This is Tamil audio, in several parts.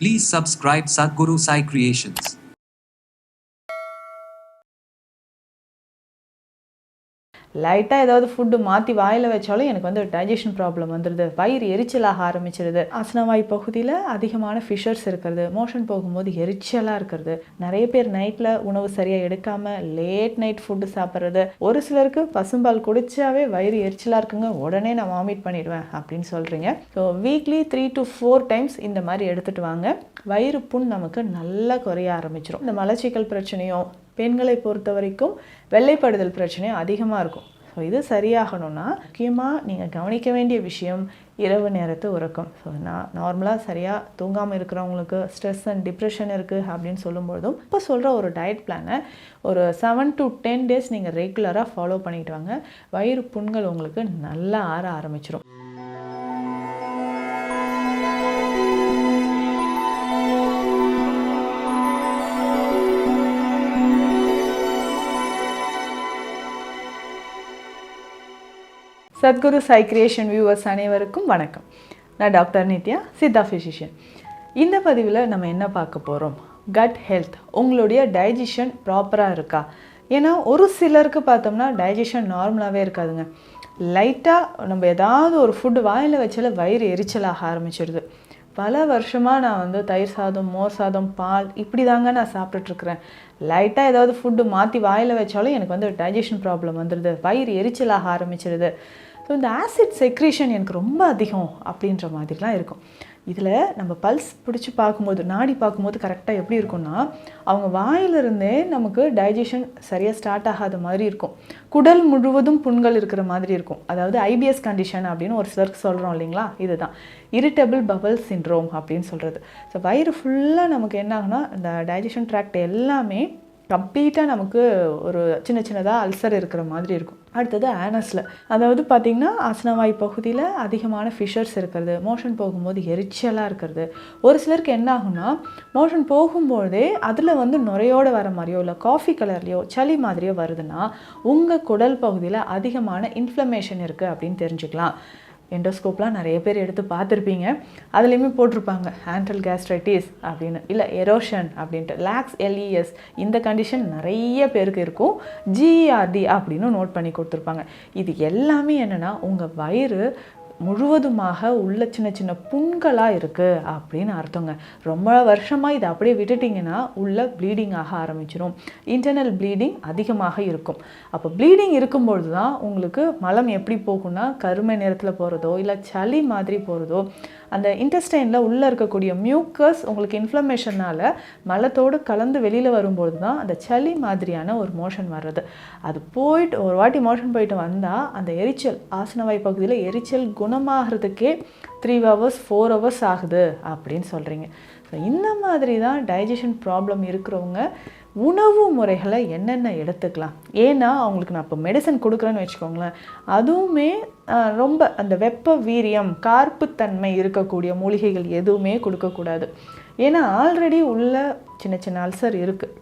Please subscribe Sadhguru Sai Creations. லைட்டாக ஏதாவது ஃபுட்டு மாற்றி வாயில் வச்சாலும் எனக்கு வந்து டைஜஷன் ப்ராப்ளம் வந்துடுது, வயிறு எரிச்சலாக ஆரம்பிச்சிடுது, ஆசனவாய் பகுதியில் அதிகமான ஃபிஷர்ஸ் இருக்கிறது, மோஷன் போகும்போது எரிச்சலாக இருக்கிறது, நிறைய பேர் நைட்டில் உணவு சரியாக எடுக்காமல் லேட் நைட் ஃபுட்டு சாப்பிட்றது, ஒரு சிலருக்கு பசும்பால் குடிச்சாவே வயிறு எரிச்சலாக இருக்குங்க, உடனே நான் வாமிட் பண்ணிடுவேன் அப்படின்னு சொல்கிறீங்க. ஸோ வீக்லி 3 to 4 டைம்ஸ் இந்த மாதிரி எடுத்துகிட்டு வாங்க. வயிறு புண் நமக்கு நல்லா குறைய ஆரம்பிச்சிடும். இந்த மலச்சிக்கல் பிரச்சனையும் பெண்களை பொறுத்த வரைக்கும் வெள்ளைப்படுதல் பிரச்சனையும் அதிகமாக இருக்கும். ஸோ இது சரியாகணும்னா முக்கியமாக நீங்கள் கவனிக்க வேண்டிய விஷயம் இரவு நேரத்து உறக்கம். ஸோ நான் நார்மலாக சரியாக தூங்காமல் இருக்கிறவங்களுக்கு ஸ்ட்ரெஸ் அண்ட் டிப்ரெஷன் இருக்குது அப்படின்னு சொல்லும்போதும் இப்போ சொல்கிற ஒரு டயட் பிளானை ஒரு 7 to 10 days நீங்கள் ரெகுலராக ஃபாலோ பண்ணிட்டு வாங்க. வயிறு புண்கள் உங்களுக்கு நல்லா ஆற ஆரம்பிச்சிடும். சத்குரு சாய் கிரியேஷன் வியூவர்ஸ் அனைவருக்கும் வணக்கம். நான் டாக்டர் நித்யா, சித்தா ஃபிசிஷியன். இந்த பதிவில் நம்ம என்ன பார்க்க போகிறோம்? Cut health. உங்களுடைய டைஜஷன் ப்ராப்பராக இருக்கா? ஏன்னா ஒரு சிலருக்கு பார்த்தோம்னா டைஜஷன் நார்மலாகவே இருக்காதுங்க. லைட்டாக நம்ம ஏதாவது ஒரு ஃபுட்டு வாயில் வச்சால வயிறு எரிச்சலாக ஆரம்பிச்சிடுது. பல வருஷமாக நான் வந்து தயிர் சாதம், மோர் சாதம், பால் இப்படி தாங்க நான் சாப்பிட்டுட்ருக்குறேன். லைட்டாக ஏதாவது ஃபுட்டு மாற்றி வாயில் வச்சாலும் எனக்கு வந்து டைஜஷன் ப்ராப்ளம் வந்துடுது, வயிறு எரிச்சலாக ஆரம்பிச்சிடுது. ஸோ இந்த ஆசிட் செக்ரீஷன் எனக்கு ரொம்ப அதிகம் அப்படின்ற மாதிரிலாம் இருக்கும். இதில் நம்ம பல்ஸ் பிடிச்சி பார்க்கும்போது, நாடி பார்க்கும்போது கரெக்டாக எப்படி இருக்கும்னா, அவங்க வாயிலிருந்தே நமக்கு டைஜஷன் சரியாக ஸ்டார்ட் ஆகாத மாதிரி இருக்கும். குடல் முழுவதும் புண்கள் இருக்கிற மாதிரி இருக்கும். அதாவது ஐபிஎஸ் கண்டிஷன் அப்படின்னு ஒரு சிலருக்கு சொல்கிறோம் இல்லைங்களா, இதுதான் இரிட்டபிள் பவல் சிண்ட்ரோம் அப்படின்னு சொல்கிறது. ஸோ வயிறு ஃபுல்லாக நமக்கு என்ன ஆகுனா, இந்த டைஜஷன் ட்ராக்ட் எல்லாமே கம்ப்ளீட்டாக நமக்கு ஒரு சின்ன சின்னதாக அல்சர் இருக்கிற மாதிரி இருக்கும். அடுத்தது ஆனஸில், அதாவது பார்த்திங்கன்னா ஆசனவாய் பகுதியில் அதிகமான ஃபிஷர்ஸ் இருக்கிறது, மோஷன் போகும்போது எரிச்சலாக இருக்கிறது. ஒரு சிலருக்கு என்ன ஆகும்னா, மோஷன் போகும்போதே அதில் வந்து நுரையோடு வர மாதிரியோ இல்லை காஃபி கலர்லையோ சளி மாதிரியோ வருதுன்னா உங்கள் குடல் பகுதியில் அதிகமான இன்ஃப்ளமேஷன் இருக்குது அப்படின்னு தெரிஞ்சுக்கலாம். எண்டோஸ்கோப்லாம் நிறைய பேர் எடுத்து பார்த்துருப்பீங்க. அதுலேயுமே போட்டிருப்பாங்க ஆன்ட்ரல் கேஸ்ட்ரைட்டிஸ் அப்படின்னு, இல்லை எரோஷன் அப்படின்ட்டு, லாக்ஸ் எல்இஎஸ் இந்த கண்டிஷன் நிறைய பேருக்கு இருக்கும். ஜிஆர்டி அப்படின்னு நோட் பண்ணி கொடுத்துருப்பாங்க. இது எல்லாமே என்னென்னா உங்கள் வயிறு முழுவதுமாக உள்ள சின்ன சின்ன புண்களாக இருக்குது அப்படின்னு அர்த்தங்க. ரொம்ப வருஷமாக இதை அப்படியே விட்டுட்டிங்கன்னா உள்ள ப்ளீடிங் ஆக ஆரம்பிச்சிடும். இன்டர்னல் ப்ளீடிங் அதிகமாக இருக்கும். அப்போ ப்ளீடிங் இருக்கும்பொழுது தான் உங்களுக்கு மலம் எப்படி போகும்னா கருமை நிறத்தில் போகிறதோ இல்லை சளி மாதிரி போகிறதோ, அந்த இன்டெஸ்டைனில் உள்ளே இருக்கக்கூடிய மியூக்கஸ் உங்களுக்கு இன்ஃப்ளமேஷனால் மலத்தோடு கலந்து வெளியில் வரும்பொழுது தான் அந்த சளி மாதிரியான ஒரு மோஷன் வர்றது. அது போயிட்டு ஒரு வாட்டி மோஷன் போயிட்டு வந்தால் அந்த எரிச்சல், ஆசனவாய் பகுதியில் எரிச்சல் குணமாகிறதுக்கே 3 hours 4 hours ஆகுது அப்படின்னு சொல்கிறீங்க. ஸோ இந்த மாதிரி தான் டைஜஷன் ப்ராப்ளம் இருக்கிறவங்க உணவு முறைகளை என்னென்ன எடுத்துக்கலாம். ஏன்னா அவங்களுக்கு நான் இப்போ மெடிசன் கொடுக்குறேன்னு வச்சுக்கோங்களேன், அதுவுமே ரொம்ப அந்த வெப்ப வீரியம், கார்ப்புத்தன்மை இருக்கக்கூடிய மூலிகைகள் எதுவுமே கொடுக்கக்கூடாது. ஏன்னா ஆல்ரெடி உள்ள சின்ன சின்ன அல்சர் இருக்குது.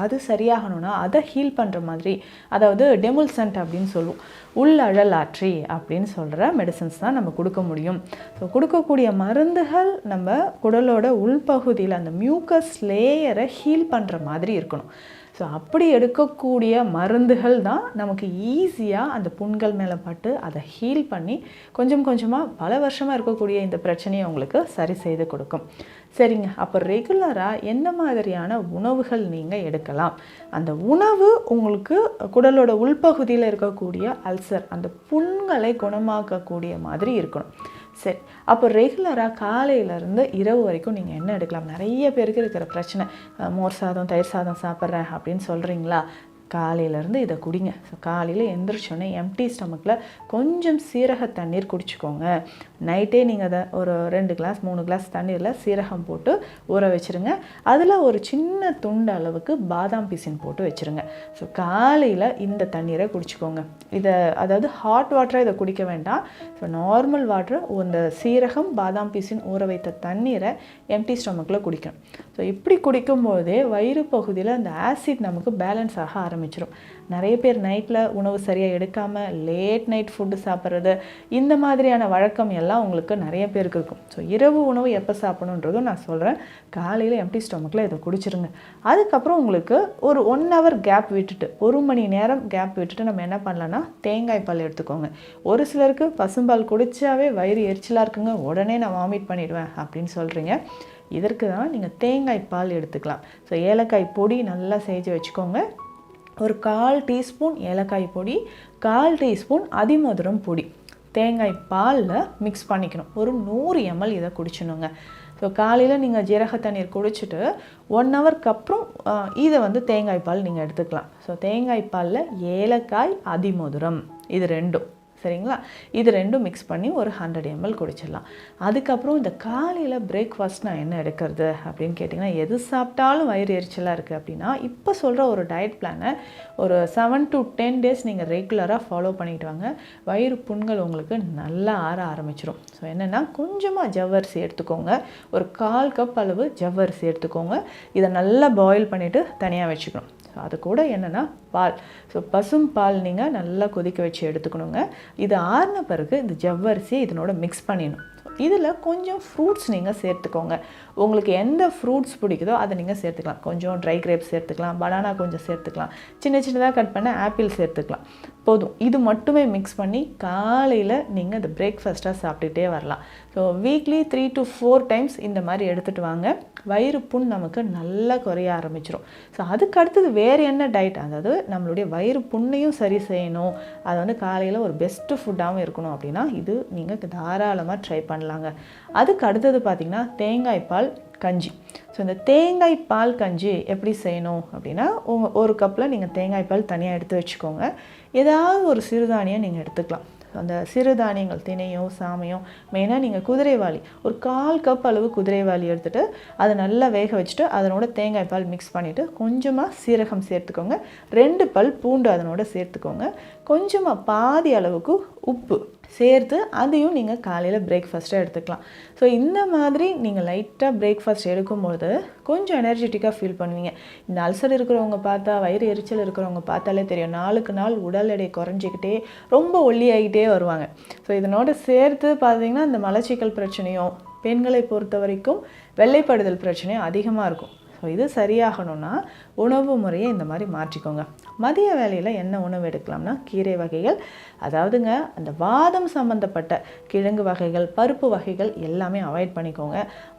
அது சரியாகணும்னா அதை ஹீல் பண்ணுற மாதிரி, அதாவது டெமுல்சன்ட் அப்படின்னு சொல்லுவோம், உள்ளழலாற்றி அப்படின்னு சொல்கிற மெடிசன்ஸ் தான் நம்ம கொடுக்க முடியும். ஸோ கொடுக்கக்கூடிய மருந்துகள் நம்ம குடலோட உள்பகுதியில் அந்த மியூக்கஸ் லேயரை ஹீல் பண்ணுற மாதிரி இருக்கணும். ஸோ அப்படி எடுக்கக்கூடிய மருந்துகள் தான் நமக்கு ஈஸியாக அந்த புண்கள் மேலே பட்டு அதை ஹீல் பண்ணி கொஞ்சம் கொஞ்சமாக பல வருஷமாக இருக்கக்கூடிய இந்த பிரச்சனையை உங்களுக்கு சரி செய்து கொடுக்கும். சரிங்க, அப்போ ரெகுலராக என்ன மாதிரியான உணவுகள் நீங்கள் எடுக்கலாம்? அந்த உணவு உங்களுக்கு குடலோட உள்பகுதியில் இருக்கக்கூடிய அல்சர், அந்த புண்களை குணமாக்கக்கூடிய மாதிரி இருக்கணும். சரி, அப்போ ரெகுலராக காலையிலேருந்து இரவு வரைக்கும் நீங்கள் என்ன எடுக்கலாம்? நிறைய பேருக்கு இருக்கிற பிரச்சனை, மோர் சாதம் தயிர் சாதம் சாப்பிட்றேன் அப்படின்னு சொல்கிறீங்களா? காலையிலேருந்து இதை குடிங்க. ஸோ காலையில் எந்திரிச்சோன்னே எம்டி ஸ்டமக்கில் கொஞ்சம் சீரக தண்ணீர் குடிச்சிக்கோங்க. நைட்டே நீங்கள் அதை ஒரு 2 கிளாஸ் 3 கிளாஸ் தண்ணீரில் சீரகம் போட்டு ஊற வச்சுருங்க. அதில் ஒரு சின்ன துண்டு அளவுக்கு பாதாம் பீசின் போட்டு வச்சுருங்க. ஸோ காலையில் இந்த தண்ணீரை குடிச்சிக்கோங்க. இதை அதாவது ஹாட் வாட்டராக இதை குடிக்க வேண்டாம். ஸோ நார்மல் வாட்டர், இந்த சீரகம் பாதாம் பீசின் ஊற வைத்த தண்ணீரை எம்டி ஸ்டமக்கில் குடிக்கணும். ஸோ இப்படி குடிக்கும்போதே வயிறு பகுதியில் அந்த ஆசிட் நமக்கு பேலன்ஸ் ஆக ஆரம்பிச்சிடும். நிறைய பேர் நைட்டில் உணவு சரியாக எடுக்காமல் லேட் நைட் ஃபுட்டு சாப்பிட்றது, இந்த மாதிரியான வழக்கம் எல்லாம் உங்களுக்கு நிறைய பேருக்கு இருக்கும். ஸோ இரவு உணவு எப்போ சாப்பிடணுன்றதும் நான் சொல்கிறேன். காலையில் எம்டி ஸ்டொமக்கில் இதை குடிச்சிருங்க. அதுக்கப்புறம் உங்களுக்கு ஒரு 1 hour கேப் விட்டுட்டு, 1 மணி நேரம் கேப் விட்டுட்டு நம்ம என்ன பண்ணலான்னா தேங்காய் பால் எடுத்துக்கோங்க. ஒரு சிலருக்கு பசும்பால் குடித்தாவே வயிறு எரிச்சலாக இருக்குங்க, உடனே நான் வாமிட் பண்ணிடுவேன் அப்படின்னு சொல்கிறீங்க. இதற்கு தான் நீங்கள் தேங்காய் பால் எடுத்துக்கலாம். ஸோ ஏலக்காய் பொடி நல்லா செஞ்சு வச்சுக்கோங்க. ஒரு 1/4 டீஸ்பூன் ஏலக்காய் பொடி, 1/4 டீஸ்பூன் அதிமதுரம் பொடி தேங்காய் பாலில் மிக்ஸ் பண்ணிக்கணும். ஒரு 100 ml இதை குடிச்சணுங்க. ஸோ காலையில் நீங்கள் ஜீரக தண்ணீர் குடிச்சிட்டு 1 ஹவருக்கு அப்புறம் இதை தேங்காய் பால் நீங்கள் எடுத்துக்கலாம். ஸோ தேங்காய் பாலில் ஏலக்காய் அதிமதுரம் இது ரெண்டும் சரிங்களா, இது ரெண்டும் மிக்ஸ் பண்ணி ஒரு 100 ml குடிச்சிடலாம். அதுக்கப்புறம் இந்த காலையில் பிரேக்ஃபாஸ்ட் நான் என்ன எடுக்கிறது அப்படின்னு கேட்டிங்கன்னா, எது சாப்பிட்டாலும் வயிறு எரிச்சலாக இருக்குது அப்படின்னா இப்போ சொல்கிற ஒரு டயட் பிளானை ஒரு 7 to 10 days நீங்கள் ரெகுலராக ஃபாலோ பண்ணிட்டு வாங்க. வயிறு புண்கள் உங்களுக்கு நல்லா ஆற ஆரம்பிச்சிடும். ஸோ என்னென்னா கொஞ்சமாக ஜவ்வரிசி எடுத்துக்கோங்க. ஒரு 1/4 கப் அளவு ஜவ்வரிசி எடுத்துக்கோங்க. இதை நல்லா பாயில் பண்ணிவிட்டு தனியாக வச்சுக்கணும். ஸோ அது கூட என்னென்னா பால், ஸோ பசும் பால் நீங்கள் நல்லா கொதிக்க வச்சு எடுத்துக்கணுங்க. இது ஆறின பிறகு இந்த ஜவ்வரிசியை இதனோட மிக்ஸ் பண்ணிடணும். இதில் கொஞ்சம் ஃப்ரூட்ஸ் நீங்கள் சேர்த்துக்கோங்க. உங்களுக்கு எந்த ஃப்ரூட்ஸ் பிடிக்குதோ அதை நீங்கள் சேர்த்துக்கலாம். கொஞ்சம் ட்ரை கிரேப்ஸ் சேர்த்துக்கலாம், பனானா கொஞ்சம் சேர்த்துக்கலாம், சின்ன சின்னதாக கட் பண்ண ஆப்பிள் சேர்த்துக்கலாம். போதும். இது மட்டுமே மிக்ஸ் பண்ணி காலையில் நீங்கள் இந்த பிரேக்ஃபாஸ்ட்டாக சாப்பிட்டுட்டே வரலாம். ஸோ வீக்லி 3 to 4 times இந்த மாதிரி எடுத்துகிட்டு வாங்க. வயிறு புண் நமக்கு நல்லா குறைய ஆரம்பிச்சிடும். ஸோ அதுக்கு அடுத்தது வேறு என்ன டயட், அதாவது நம்மளுடைய வயிறு புண்ணையும் சரி செய்யணும், அது காலையில் ஒரு பெஸ்ட்டு ஃபுட்டாகவும் இருக்கணும் அப்படின்னா இது நீங்கள் தாராளமாக ட்ரை பண்ணலாங்க. அதுக்கு அடுத்தது பார்த்திங்கன்னா தேங்காய் பால் கஞ்சி. ஸோ இந்த தேங்காய் பால் கஞ்சி எப்படி செய்யணும் அப்படின்னா, ஒரு கப்பில் நீங்கள் தேங்காய் பால் தனியாக எடுத்து வச்சுக்கோங்க. ஏதாவது ஒரு சிறுதானியம் நீங்கள் எடுத்துக்கலாம். அந்த சிறுதானியங்கள் திணையோ சாமையோ, மெயினாக நீங்கள் குதிரைவாளி ஒரு 1/4 கப் அளவு குதிரைவாளி எடுத்துகிட்டு அதை நல்லா வேக வச்சுட்டு அதனோட தேங்காய் பால் மிக்ஸ் பண்ணிவிட்டு கொஞ்சமாக சீரகம் சேர்த்துக்கோங்க. 2 பல் பூண்டு அதனோட சேர்த்துக்கோங்க. கொஞ்சமாக பாதி அளவுக்கு உப்பு சேர்த்து அதையும் நீங்கள் காலையில் பிரேக்ஃபாஸ்ட்டாக எடுத்துக்கலாம். ஸோ இந்த மாதிரி நீங்கள் லைட்டாக பிரேக்ஃபாஸ்ட் எடுக்கும்போது கொஞ்சம் எனர்ஜெட்டிக்காக ஃபீல் பண்ணுவீங்க. இந்த அல்சர் இருக்கிறவங்க பார்த்தா, வயிறு எரிச்சல் இருக்கிறவங்க பார்த்தாலே தெரியும், நாளுக்கு நாள் உடல் எடை குறைஞ்சிக்கிட்டே ரொம்ப ஒல்லியாகிட்டே வருவாங்க. ஸோ இதனோட சேர்த்து பார்த்தீங்கன்னா இந்த மலச்சிக்கல் பிரச்சனையும் பெண்களை பொறுத்த வரைக்கும் வெள்ளைப்படுதல் பிரச்சனையும் அதிகமாக இருக்கும். ஸோ இது சரியாகணும்னா உணவு முறையை இந்த மாதிரி மாற்றிக்கோங்க. மதிய வேளையில் என்ன உணவு எடுக்கலாம்னா கீரை வகைகள், அதாவதுங்க அந்த வாதம் சம்மந்தப்பட்ட கிழங்கு வகைகள், பருப்பு வகைகள் எல்லாமே அவாய்ட் பண்ணிக்கோங்க.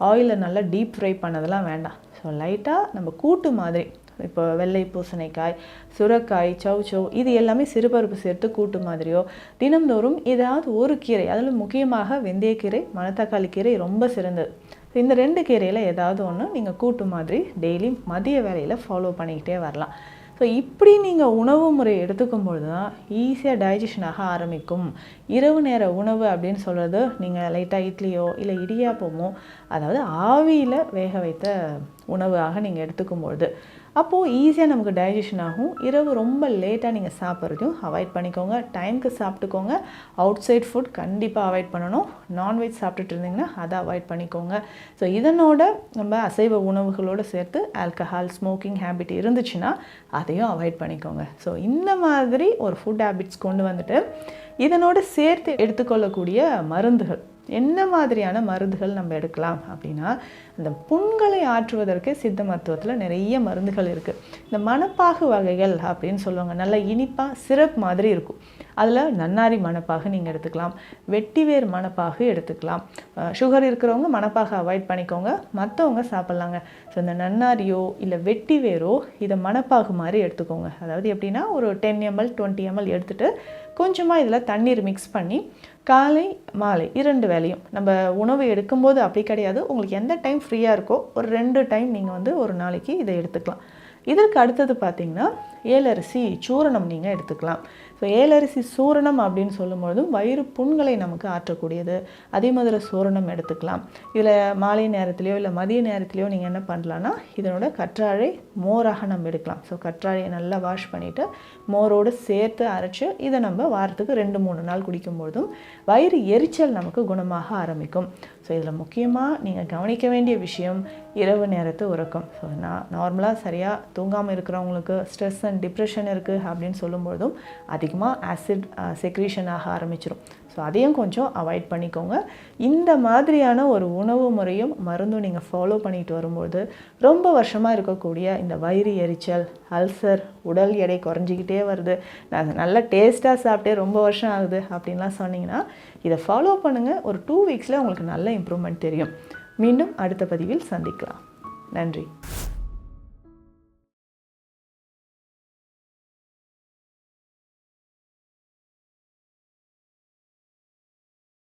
ஆயிலில் நல்லா டீப் ஃப்ரை பண்ணதெல்லாம் வேண்டாம். ஸோ லைட்டாக நம்ம கூட்டு மாதிரி, இப்போ வெள்ளை பூசணிக்காய், சுரைக்காய், சௌச்சௌ இது எல்லாமே சிறுபருப்பு சேர்த்து கூட்டு மாதிரியோ, தினம்தோறும் ஏதாவது ஒரு கீரை, அதில் முக்கியமாக வெந்தயக்கீரை, மணத்தக்காளி கீரை ரொம்ப சிறந்தது. இந்த 2 கீரையில் ஏதாவது ஒன்று நீங்கள் கூட்டு மாதிரி டெய்லி மதிய வேளையில் ஃபாலோ பண்ணிக்கிட்டே வரலாம். ஸோ இப்படி நீங்கள் உணவு முறை எடுத்துக்கும்பொழுது தான் ஈஸியாக டைஜஷன் ஆக ஆரம்பிக்கும். இரவு நேர உணவு அப்படின்னு சொல்கிறது நீங்கள் லைட்டாக இட்லியோ இல்லை இடியாப்பமோ, அதாவது ஆவியில் வேக வைத்த உணவாக நீங்கள் எடுத்துக்கும்பொழுது அப்போது ஈஸியாக நமக்கு டைஜஷன் ஆகும். இரவு ரொம்ப லேட்டாக நீங்கள் சாப்பிட்றதையும் அவாய்ட் பண்ணிக்கோங்க. டைமுக்கு சாப்பிட்டுக்கோங்க. அவுட் சைட் ஃபுட் கண்டிப்பாக அவாய்ட் பண்ணணும். நான்வெஜ் சாப்பிட்டுட்டு இருந்தீங்கன்னா அதை அவாய்ட் பண்ணிக்கோங்க. ஸோ இதனோட நம்ம அசைவ உணவுகளோடு சேர்த்து ஆல்கஹால், ஸ்மோக்கிங் ஹேபிட் இருந்துச்சுன்னா அதையும் அவாய்ட் பண்ணிக்கோங்க. ஸோ இந்த மாதிரி ஒரு ஃபுட் ஹேபிட்ஸ் கொண்டு வந்துட்டு இதனோட சேர்த்து எடுத்துக்கொள்ளக்கூடிய மருந்துகள், என்ன மாதிரியான மருந்துகள் நம்ம எடுக்கலாம் அப்படின்னா, இந்த புண்களை ஆற்றுவதற்கு சித்த மருத்துவத்தில் நிறைய மருந்துகள் இருக்குது. இந்த மணப்பாகு வகைகள் அப்படின்னு சொல்லுவாங்க. நல்ல இனிப்பாக சிரப் மாதிரி இருக்கும். அதில் நன்னாரி மணப்பாகு நீங்கள் எடுத்துக்கலாம், வெட்டிவேர் மணப்பாகு எடுத்துக்கலாம். சுகர் இருக்கிறவங்க மணப்பாகு அவாய்ட் பண்ணிக்கோங்க, மற்றவங்க சாப்பிட்லாங்க. ஸோ இந்த நன்னாரியோ இல்லை வெட்டிவேரோ இதை மணப்பாகு மாதிரி எடுத்துக்கோங்க. அதாவது எப்படின்னா ஒரு 10 ml 20 ml எடுத்துகிட்டு கொஞ்சமாக இதில் தண்ணீர் மிக்ஸ் பண்ணி காலை மாலை 2 வேளையும் நம்ம உணவு எடுக்கும்போது அப்படி கிடையாது, உங்களுக்கு எந்த டைம் ஃப்ரீயாக இருக்கோ ஒரு 2 டைம் நீங்கள் ஒரு நாளைக்கு இதை எடுத்துக்கலாம். இதற்கு அடுத்தது பார்த்திங்கன்னா ஏலரிசி சூரணம் நீங்கள் எடுத்துக்கலாம். ஸோ ஏலரிசி சூரணம் அப்படின்னு சொல்லும்பொழுதும் வயிறு புண்களை நமக்கு ஆற்றக்கூடியது. அதிமதுர சூரணம் எடுத்துக்கலாம். இதில் மாலை நேரத்துலையோ இல்லை மதிய நேரத்துலையோ நீங்கள் என்ன பண்ணலான்னா இதனோட கற்றாழை மோராக நம்ம எடுக்கலாம். ஸோ கற்றாழையை நல்லா வாஷ் பண்ணிவிட்டு மோரோடு சேர்த்து அரைச்சி இதை நம்ம வாரத்துக்கு 2-3 நாள் குடிக்கும்பொழுதும் வயிறு எரிச்சல் நமக்கு குணமாக ஆரம்பிக்கும். ஸோ ஸோ இதில் முக்கியமாக நீங்கள் கவனிக்க வேண்டிய விஷயம் இரவு நேரத்து உறக்கம். ஸோ நார்மலாக சரியாக தூங்காமல் இருக்கிறவங்களுக்கு ஸ்ட்ரெஸ் அண்ட் டிப்ரெஷன் இருக்குது அப்படின்னு சொல்லும்போதும் அதிகமாக ஆசிட் செக்ரீஷன் ஆக ஆரம்பிச்சிடும். ஸோ அதையும் கொஞ்சம் அவாய்ட் பண்ணிக்கோங்க. இந்த மாதிரியான ஒரு உணவு முறையும் மருந்தும் நீங்கள் ஃபாலோ பண்ணிட்டு வரும்போது ரொம்ப வருஷமாக இருக்கக்கூடிய இந்த வயிறு எரிச்சல், அல்சர், உடல் எடை குறைஞ்சிக்கிட்டே வருது, நான் நல்ல டேஸ்ட்டாக சாப்பிட்டே ரொம்ப வருஷம் ஆகுது அப்படின்லாம் சொன்னீங்கன்னா இதை ஃபாலோ பண்ணுங்கள். ஒரு 2 வீக்ஸில் உங்களுக்கு நல்ல இம்ப்ரூவ்மெண்ட் தெரியும். மீண்டும் அடுத்த பதிவில் சந்திக்கலாம். நன்றி.